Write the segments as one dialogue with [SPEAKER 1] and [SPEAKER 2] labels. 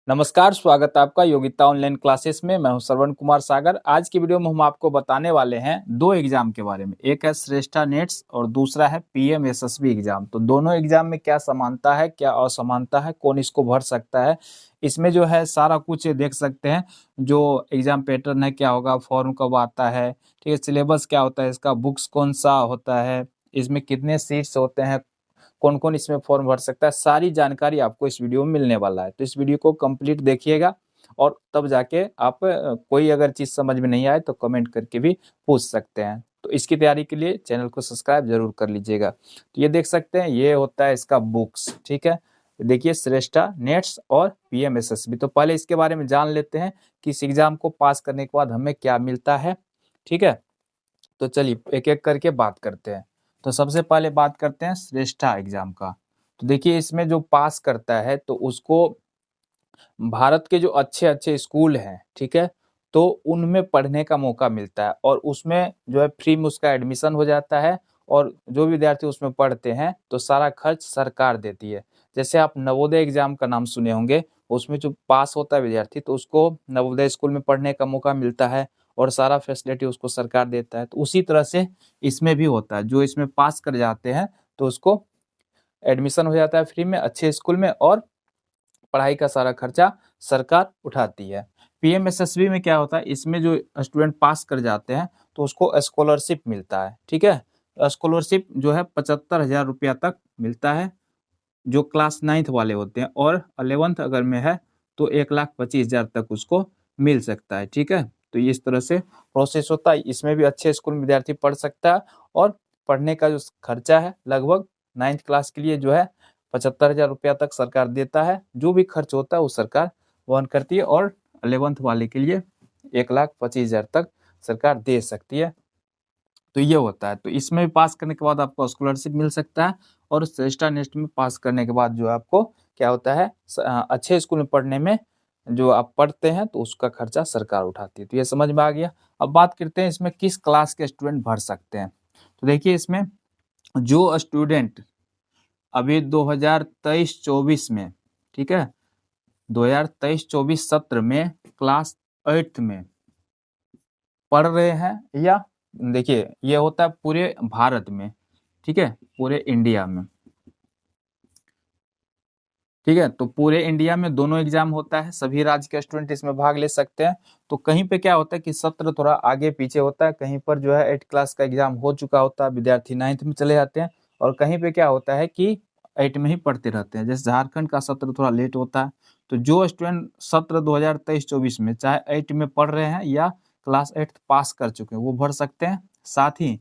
[SPEAKER 1] नमस्कार, स्वागत है आपका योग्यता ऑनलाइन क्लासेस में। मैं हूं श्रवण कुमार सागर। आज की वीडियो में हम आपको बताने वाले हैं दो एग्जाम के बारे में। एक है श्रेष्ठा नेट्स और दूसरा है पीएमएसएसबी एग्जाम। तो दोनों एग्जाम में क्या समानता है, क्या असमानता है, कौन इसको भर सकता है, इसमें जो है सारा कुछ देख सकते हैं। जो एग्जाम पैटर्न है, क्या होगा, फॉर्म कब आता है, ठीक है, सिलेबस क्या होता है इसका, बुक्स कौन सा होता है, इसमें कितने सीट्स होते हैं, कौन कौन इसमें फॉर्म भर सकता है, सारी जानकारी आपको इस वीडियो में मिलने वाला है। तो इस वीडियो को कंप्लीट देखिएगा और तब जाके आप कोई अगर चीज़ समझ में नहीं आए तो कमेंट करके भी पूछ सकते हैं। तो इसकी तैयारी के लिए चैनल को सब्सक्राइब जरूर कर लीजिएगा। तो ये देख सकते हैं, ये होता है इसका बुक्स, ठीक है। देखिए, श्रेष्ठा नेट्स और पीएमएसएसबी। तो पहले इसके बारे में जान लेते हैं कि इस एग्जाम को पास करने के बाद हमें क्या मिलता है, ठीक है। तो चलिए एक एक करके बात करते हैं। तो सबसे पहले बात करते हैं श्रेष्ठा एग्जाम का। तो देखिए, इसमें जो पास करता है तो उसको भारत के जो अच्छे अच्छे स्कूल हैं, ठीक है, तो उनमें पढ़ने का मौका मिलता है और उसमें जो है फ्री में उसका एडमिशन हो जाता है। और जो विद्यार्थी उसमें पढ़ते हैं तो सारा खर्च सरकार देती है। जैसे आप नवोदय एग्जाम का नाम सुने होंगे, उसमें जो पास होता है विद्यार्थी तो उसको नवोदय स्कूल में पढ़ने का मौका मिलता है और सारा फैसिलिटी उसको सरकार देता है। तो उसी तरह से इसमें भी होता है, जो इसमें पास कर जाते हैं तो उसको एडमिशन हो जाता है फ्री में अच्छे स्कूल में और पढ़ाई का सारा खर्चा सरकार उठाती है। पीएमएसएसबी में क्या होता है, इसमें जो स्टूडेंट पास कर जाते हैं तो उसको स्कॉलरशिप मिलता है, ठीक है। स्कॉलरशिप जो है 75,000 रुपया तक मिलता है, जो क्लास 9th वाले होते हैं, और 11th अगर में है तो 1,25,000 तक उसको मिल सकता है, ठीक है। तो इस तरह से प्रोसेस होता है। इसमें भी अच्छे स्कूल में विद्यार्थी पढ़ सकता है और पढ़ने का जो खर्चा है लगभग 9th क्लास के लिए जो है 75,000 रुपया तक सरकार देता है। जो भी खर्च होता है वो सरकार वहन करती है और 11th वाले के लिए 1,25,000 तक सरकार दे सकती है। तो ये होता है। तो इसमें भी पास करने के बाद आपको स्कॉलरशिप मिल सकता है और श्रेष्ठा नेक्स्ट में पास करने के बाद जो है आपको क्या होता है, अच्छे स्कूल में पढ़ने में जो आप पढ़ते हैं तो उसका खर्चा सरकार उठाती है। तो ये समझ में आ गया। अब बात करते हैं इसमें किस क्लास के स्टूडेंट भर सकते हैं। तो देखिए, इसमें जो स्टूडेंट अभी 2023-24 में, ठीक है, 2023-24 सत्र में क्लास 8th में पढ़ रहे हैं, या देखिए ये होता है पूरे भारत में, ठीक है, पूरे इंडिया में, ठीक है। तो पूरे इंडिया में दोनों एग्जाम होता है, सभी राज्य के स्टूडेंट इसमें भाग ले सकते हैं। तो कहीं पे क्या होता है कि सत्र थोड़ा आगे पीछे होता है, कहीं पर जो है 8 क्लास का एग्जाम हो चुका होता है, विद्यार्थी 9th में चले जाते हैं, और कहीं पे क्या होता है कि 8 में ही पढ़ते रहते हैं। जैसे झारखंड का सत्र थोड़ा लेट होता है। तो जो स्टूडेंट सत्र 2023-24 में चाहे 8 में पढ़ रहे हैं या क्लास 8 पास कर चुके हैं वो भर सकते हैं। साथ ही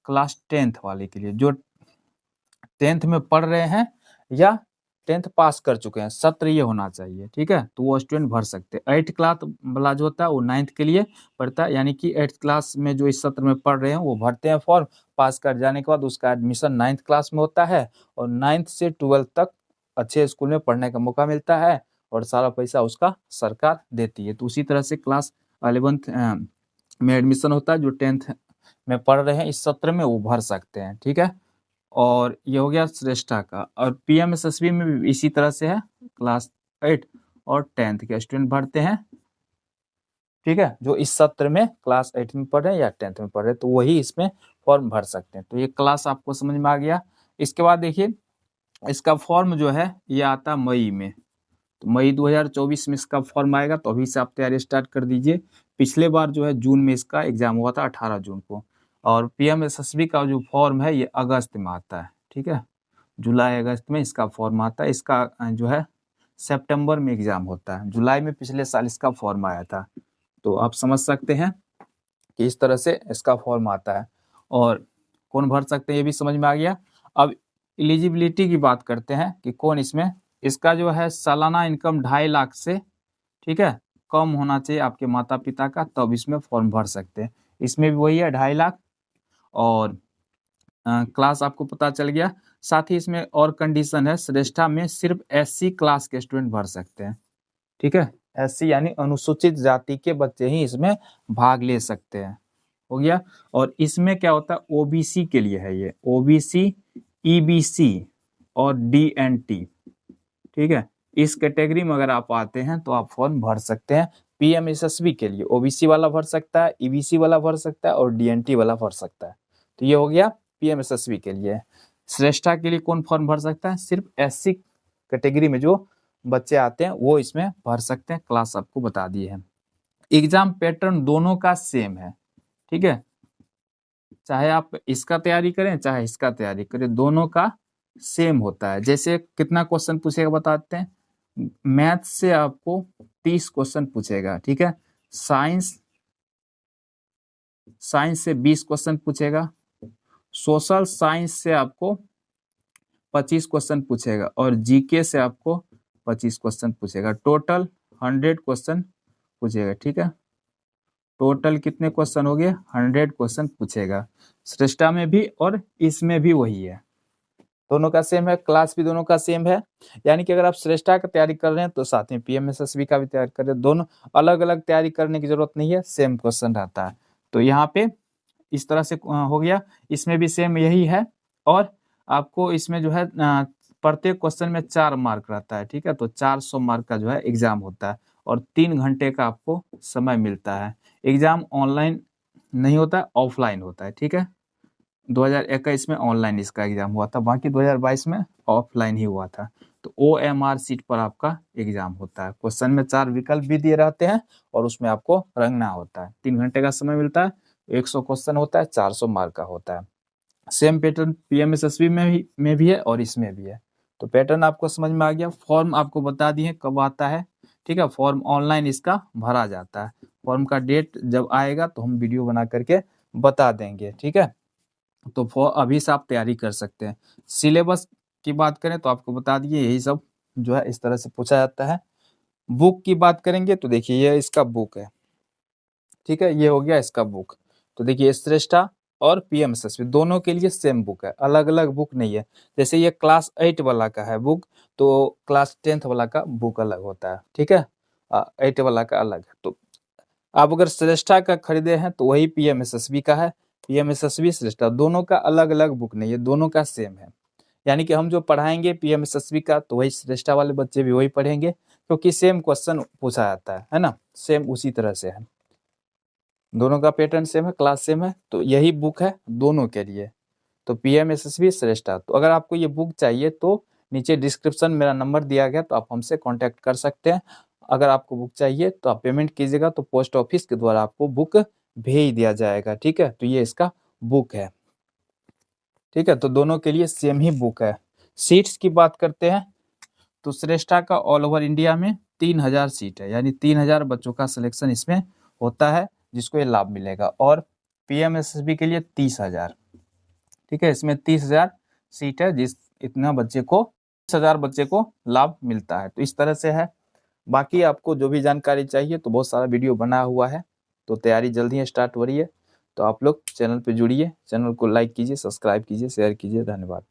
[SPEAKER 1] क्लास 10th वाले के लिए, जो 10th में पढ़ रहे हैं या 10th पास कर चुके हैं, सत्र ये होना चाहिए, ठीक है, तो वो स्टूडेंट भर सकते हैं। 8 क्लास वाला जो होता है वो 9th के लिए पढ़ता है, यानी कि 8th क्लास में जो इस सत्र में पढ़ रहे हैं वो भरते हैं फॉर्म। पास कर जाने के बाद उसका एडमिशन 9th क्लास में होता है और 9th से 12th तक अच्छे स्कूल में पढ़ने का मौका मिलता है और सारा पैसा उसका सरकार देती है। तो उसी तरह से क्लास 11th में एडमिशन होता है, जो 10th में पढ़ रहे हैं इस सत्र में वो भर सकते हैं, ठीक है। और ये हो गया श्रेष्ठा का। और पीएमएसएसबी में भी इसी तरह से है, क्लास 8 और 10th के स्टूडेंट भरते हैं, ठीक है, जो इस सत्र में क्लास 8 में पढ़ रहे हैं या 10th में पढ़ रहे हैं तो वही इसमें फॉर्म भर सकते हैं। तो ये क्लास आपको समझ में आ गया। इसके बाद देखिए, इसका फॉर्म जो है ये आता मई में। तो मई 2024 में इसका फॉर्म आएगा, तो अभी से आप तैयारी स्टार्ट कर दीजिए। पिछले बार जो है जून में इसका एग्जाम हुआ था, 18 जून को। और पीएमएसएसबी का जो फॉर्म है ये अगस्त में आता है, ठीक है, जुलाई अगस्त में इसका फॉर्म आता है। इसका जो है सितंबर में एग्जाम होता है। जुलाई में पिछले साल इसका फॉर्म आया था। तो आप समझ सकते हैं कि इस तरह से इसका फॉर्म आता है और कौन भर सकते हैं ये भी समझ में आ गया। अब एलिजिबिलिटी की बात करते हैं कि कौन इसमें, इसका जो है सालाना इनकम 2.5 लाख से, ठीक है, कम होना चाहिए आपके माता पिता का, तब इसमें फॉर्म भर सकते हैं। इसमें भी वही है 2.5 लाख। और क्लास आपको पता चल गया। साथ ही इसमें और कंडीशन है, श्रेष्ठा में सिर्फ एससी क्लास के स्टूडेंट भर सकते हैं, ठीक है। एससी यानी अनुसूचित जाति के बच्चे ही इसमें भाग ले सकते हैं, हो गया। और इसमें क्या होता है, ओबीसी के लिए है ये, ओबीसी, ईबीसी और डीएनटी, ठीक है, इस कैटेगरी में अगर आप आते हैं तो आप फॉर्म भर सकते हैं पीएमएसएसबी के लिए। ओबीसी वाला भर सकता है, ईबीसी वाला भर सकता है और डीएनटी वाला भर सकता है। तो ये हो गया पीएमएसएसबी के लिए। श्रेष्ठा के लिए कौन फॉर्म भर सकता है? सिर्फ एससी कैटेगरी में जो बच्चे आते हैं वो इसमें भर सकते हैं। क्लास आपको बता दिए हैं। एग्जाम पैटर्न दोनों का सेम है, ठीक है। चाहे आप इसका तैयारी करें चाहे इसका तैयारी करें, दोनों का सेम होता है। जैसे कितना क्वेश्चन पूछेगा बताते हैं। मैथ से आपको 30 क्वेश्चन पूछेगा, ठीक है। साइंस से 20 क्वेश्चन पूछेगा। सोशल साइंस से आपको 25 क्वेश्चन पूछेगा और जीके से आपको 25 क्वेश्चन पूछेगा। टोटल 100 क्वेश्चन पूछेगा, ठीक है। टोटल कितने क्वेश्चन हो गए? 100 क्वेश्चन पूछेगा। श्रेष्ठा में भी और इसमें भी वही है, दोनों का सेम है। क्लास भी दोनों का सेम है। यानी कि अगर आप श्रेष्ठा का तैयारी कर रहे हैं तो साथ में पीएमएसएसबी का भी तैयारी कर रहे हैं। दोनों अलग अलग तैयारी करने की जरूरत नहीं है, सेम क्वेश्चन रहता है। तो यहाँ पे इस तरह से हो गया। इसमें भी सेम यही है। और आपको इसमें जो है प्रत्येक क्वेश्चन में 4 मार्क रहता है, ठीक है। तो 400 मार्क का जो है एग्जाम होता है और 3 घंटे का आपको समय मिलता है। एग्जाम ऑनलाइन नहीं होता, ऑफलाइन होता है, ठीक है। 2021 में ऑनलाइन इसका एग्जाम हुआ था, बाकी 2022 में ऑफलाइन ही हुआ था। तो OMR सीट पर आपका एग्जाम होता है। क्वेश्चन में 4 विकल्प भी दिए रहते हैं और उसमें आपको रंगना होता है। 3 घंटे का समय मिलता है, 100 क्वेश्चन होता है, 400 मार्क का होता है। सेम पैटर्न पीएमएसएसबी में भी है और इसमें भी है। तो पैटर्न आपको समझ में आ गया। फॉर्म आपको बता दिए कब आता है, ठीक है। फॉर्म ऑनलाइन इसका भरा जाता है। फॉर्म का डेट जब आएगा तो हम वीडियो बना करके बता देंगे, ठीक है। तो अभी से आप तैयारी कर सकते हैं। सिलेबस की बात करें तो आपको बता दिए यही सब जो है इस तरह से पूछा जाता है। बुक की बात करेंगे तो देखिए ये इसका बुक है, ठीक है। ये हो गया इसका बुक। तो देखिए श्रेष्ठा और पीएमएसएसबी दोनों के लिए सेम बुक है, अलग अलग बुक नहीं है। जैसे ये क्लास 8 वाला का है बुक, तो क्लास 10th वाला का बुक अलग होता है, ठीक है। 8 वाला का अलग है। तो आप अगर श्रेष्ठा का खरीदे हैं तो वही पीएमएसएसबी का है। पीएमएसएसबी श्रेष्ठा दोनों का अलग अलग बुक नहीं है, दोनों का सेम है। यानी कि हम जो पढ़ाएंगे पीएमएसएसबी का तो वही श्रेष्ठा वाले बच्चे भी वही पढ़ेंगे, क्योंकि सेम क्वेश्चन पूछा जाता है ना। सेम उसी तरह से है, दोनों का पैटर्न सेम है, क्लास सेम है। तो यही बुक है दोनों के लिए। तो पीएमएसएसबी श्रेष्ठा। तो अगर आपको ये बुक चाहिए तो नीचे डिस्क्रिप्शन मेरा नंबर दिया गया, तो आप हमसे कांटेक्ट कर सकते हैं। अगर आपको बुक चाहिए तो आप पेमेंट कीजिएगा तो पोस्ट ऑफिस के द्वारा आपको बुक भेज दिया जाएगा, ठीक है। तो ये इसका बुक है, ठीक है। तो दोनों के लिए सेम ही बुक है। सीट्स की बात करते हैं तो श्रेष्ठा का ऑल ओवर इंडिया में 3000 सीट है, यानी 3000 बच्चों का सिलेक्शन इसमें होता है जिसको ये लाभ मिलेगा। और पीएमएसएसबी के लिए 30,000, ठीक है। इसमें 30,000 सीट है, जिस इतना बच्चे को 30,000 बच्चे को लाभ मिलता है। तो इस तरह से है। बाकी आपको जो भी जानकारी चाहिए तो बहुत सारा वीडियो बना हुआ है। तो तैयारी जल्दी ही स्टार्ट हो रही है। तो आप लोग चैनल पे जुड़िए, चैनल को लाइक कीजिए, सब्सक्राइब कीजिए, शेयर कीजिए। धन्यवाद।